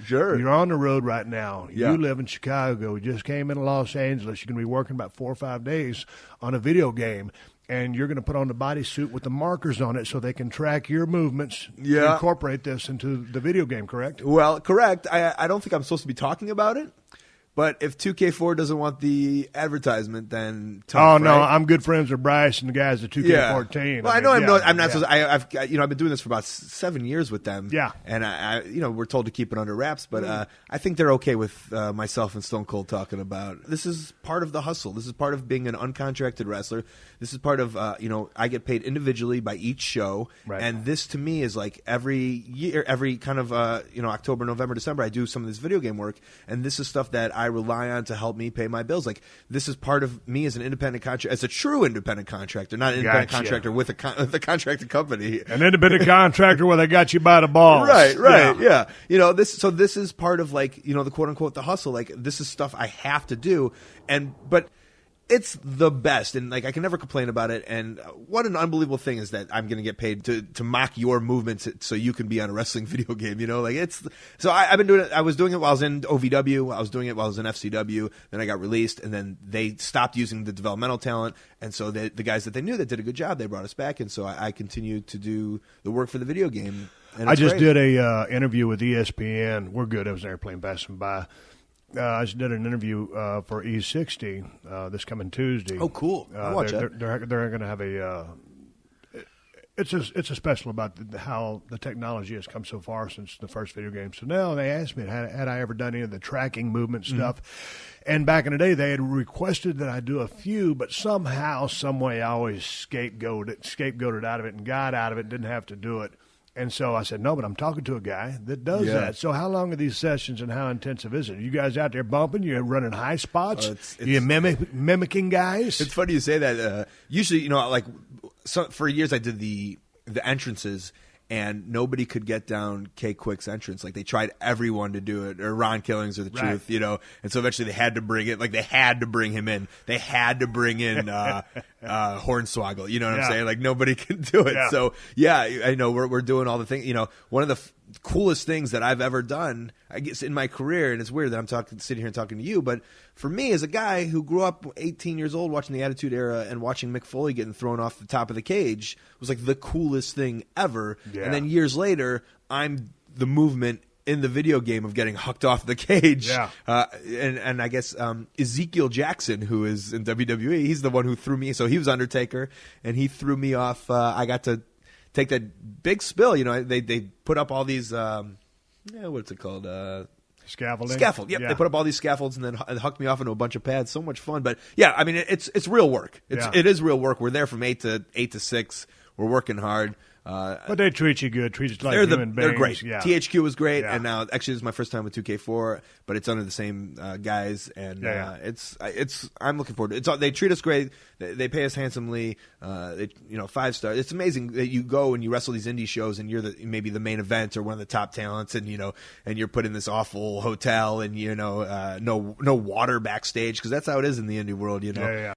Sure. You're on the road right now. Yeah. You live in Chicago. You just came into Los Angeles. You're going to be working about 4 or 5 days on a video game. And you're going to put on the bodysuit with the markers on it so they can track your movements to incorporate this into the video game, correct? Well, correct. I don't think I'm supposed to be talking about it. But if 2K4 doesn't want the advertisement, then tough, no, right? I'm good friends with Bryce and the guys at 2K14. Well, I'm not supposed. I've been doing this for about 7 years with them. Yeah, and we're told to keep it under wraps, but I think they're okay with myself and Stone Cold talking about. This is part of the hustle. This is part of being an uncontracted wrestler. This is part of I get paid individually by each show, and this to me is like every year, every kind of October, November, December, I do some of this video game work, and this is stuff that I rely on to help me pay my bills. Like this is part of me as an independent contractor, as a true independent contractor, not an independent contractor with a contracted company. An independent contractor where they got you by the balls. Right, yeah. This is part of the quote unquote the hustle. Like this is stuff I have to do, but it's the best, and I can never complain about it. And what an unbelievable thing is that I'm going to get paid to mock your movements so you can be on a wrestling video game. I've been doing it. I was doing it while I was in OVW. I was doing it while I was in FCW. Then I got released, and then they stopped using the developmental talent. And so the guys that they knew that did a good job, they brought us back. And so I continued to do the work for the video game. And I just did a interview with ESPN. We're good. I was there playing passing by. I just did an interview for E60 this coming Tuesday. Oh, cool! I'll watch that. They're going to have a. It's a special about how the technology has come so far since the first video game. So now they asked me had I ever done any of the tracking movement stuff, and back in the day they had requested that I do a few, but somehow, some way, I always scapegoated out of it and got out of it, didn't have to do it. And so I said, no, but I'm talking to a guy that does that. So how long are these sessions and how intensive is it? Are you guys out there bumping? You're running high spots? You're mimicking guys? It's funny you say that. Usually, for years I did the entrances, and nobody could get down K-Quick's entrance. Like, they tried everyone to do it, or Ron Killings or The Truth, And so eventually they had to bring it. Like, they had to bring him in. They had to bring in Hornswoggle. You know what I'm saying? Like, nobody can do it. Yeah. So, I know we're doing all the things. One of the coolest things that I've ever done, I guess, in my career, and it's weird that I'm sitting here and talking to you, but for me, as a guy who grew up 18 years old watching the Attitude Era and watching Mick Foley getting thrown off the top of the cage was like the coolest thing ever. Yeah. And then years later, I'm the movement in the video game of getting hucked off the cage. Yeah. And I guess Ezekiel Jackson, who is in WWE, he's the one who threw me. So he was Undertaker, and he threw me off. I got to take that big spill. They put up all these, what's it called? Scaffolding? Scaffold, yep. Yeah. They put up all these scaffolds and then hucked me off into a bunch of pads. So much fun. But, yeah, I mean, it's real work. It is real work. We're there from 8 to 6. We're working hard. But they treat you good. Treat you like human beings. They're great. Yeah. THQ was great, and now actually this is my first time with 2K4, but it's under the same guys, and it's I'm looking forward to it. They treat us great. They pay us handsomely. 5-star. It's amazing that you go and you wrestle these indie shows, and you're maybe the main event or one of the top talents, and and you're put in this awful hotel, and no water backstage, because that's how it is in the indie world. Yeah.